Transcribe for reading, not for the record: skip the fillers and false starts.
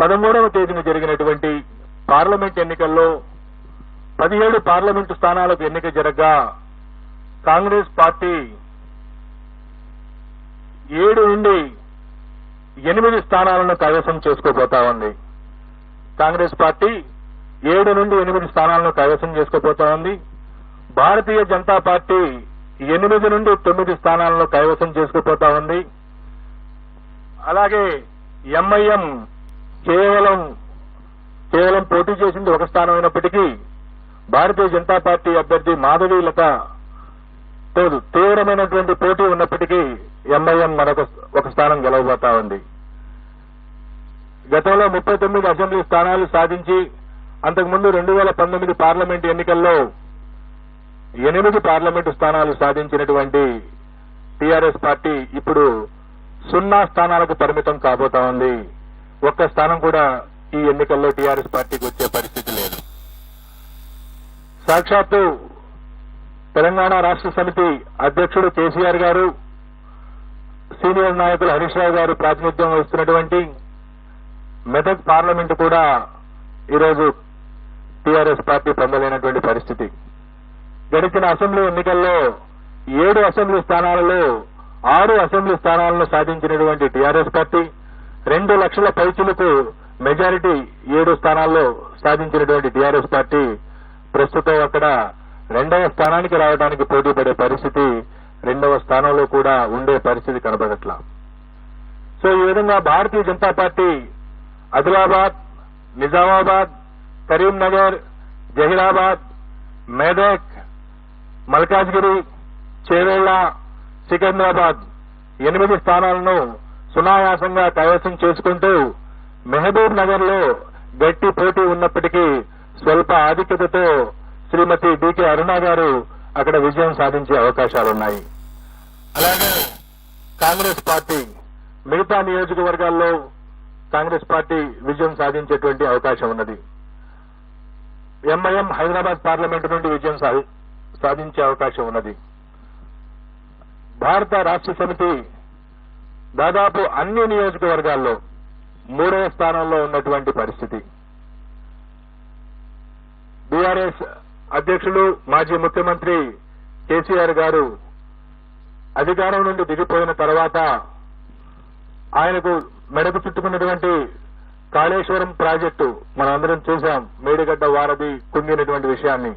13వ తేదీన జరిగినటువంటి పార్లమెంట్ ఎన్నికల్లో 17 పార్లమెంటు స్థానాలకు ఎన్నిక జరగగా కాంగ్రెస్ పార్టీ 7 నుండి 8 స్థానాలను కైవసం చేసుకోబోతా ఉంది. కాంగ్రెస్ పార్టీ 7 నుండి 8 స్థానాలను కైవసం చేసుకోబోతా ఉంది. భారతీయ జనతా పార్టీ 8 నుండి 9 స్థానాలను కైవసం చేసుకోబోతా ఉంది. అలాగే ఎంఐఎం కేవలం పోటీ చేసింది 1 స్థానం అయినప్పటికీ భారతీయ జనతా పార్టీ అభ్యర్థి మాధవీలత తీవ్రమైనటువంటి పోటీ ఉన్నప్పటికీ ఎంఐఎం మరొక 1 స్థానం గెలవబోతా ఉంది. గతంలో 39 అసెంబ్లీ స్థానాలు సాధించి అంతకుముందు 2019 పార్లమెంటు ఎన్నికల్లో 8 పార్లమెంటు స్థానాలు సాధించినటువంటి టీఆర్ఎస్ పార్టీ ఇప్పుడు 0 స్థానాలకు పరిమితం కాబోతా ఉంది. 1 స్థానం కూడా ఈ ఎన్నికల్లో టీఆర్ఎస్ పార్టీకి వచ్చే పరిస్థితి లేదు. సాక్షాత్తు తెలంగాణ రాష్ట్ర సమితి అధ్యక్షుడు కేసీఆర్ గారు, సీనియర్ నాయకులు హరీష్ రావు గారు ప్రాతినిధ్యం వహిస్తున్నటువంటి మెదక్ పార్లమెంటు కూడా ఈరోజు టీఆర్ఎస్ పార్టీ పొందలేనటువంటి పరిస్థితి. గడిచిన అసెంబ్లీ ఎన్నికల్లో 7 అసెంబ్లీ స్థానాలలో 6 అసెంబ్లీ స్థానాలను సాధించినటువంటి టీఆర్ఎస్ పార్టీ 2 లక్షల పైచిలకు మెజారిటీ 7 స్థానాల్లో సాధించినటువంటి టీఆర్ఎస్ పార్టీ ప్రస్తుతం అక్కడ 2వ స్థానానికి రావడానికి పోటీ పడే పరిస్థితి, 2వ స్థానంలో కూడా ఉండే పరిస్థితి కనబడట్లా. సో ఈ విధంగా భారతీయ జనతా పార్టీ ఆదిలాబాద్, నిజామాబాద్, కరీంనగర్, జహీరాబాద్, మెదక్, మల్కాజ్గిరి, చేవెళ్ల, సికింద్రాబాద్ 8 స్థానాలను సునాయాసంగా కైవసం చేసుకుంటూ మహబూబ్ నగర్ లో గట్టి పోటీ ఉన్నప్పటికీ స్వల్ప ఆధిక్యతతో శ్రీమతి డికే అరుణ గారు అక్కడ విజయం సాధించే అవకాశాలున్నాయి. అలాగే కాంగ్రెస్ పార్టీ మిగతా నియోజకవర్గాల్లో కాంగ్రెస్ పార్టీ విజయం సాధించేటువంటి అవకాశం ఉన్నది. ఎంఐఎం హైదరాబాద్ పార్లమెంటు నుండి విజయం సాధించే అవకాశం ఉన్నది. భారత రాష్ట్ర సమితి దాదాపు అన్ని నియోజకవర్గాల్లో 3వ స్థానంలో ఉన్నటువంటి పరిస్థితి. బీఆర్ఎస్ అధ్యక్షులు మాజీ ముఖ్యమంత్రి కేసీఆర్ గారు అధికారం నుండి దిగిపోయిన తర్వాత ఆయనకు మెడకు చుట్టుకున్నటువంటి కాళేశ్వరం ప్రాజెక్టు మనందరం చూశాం. మేడిగడ్డ వారధి కుంగినటువంటి విషయాన్ని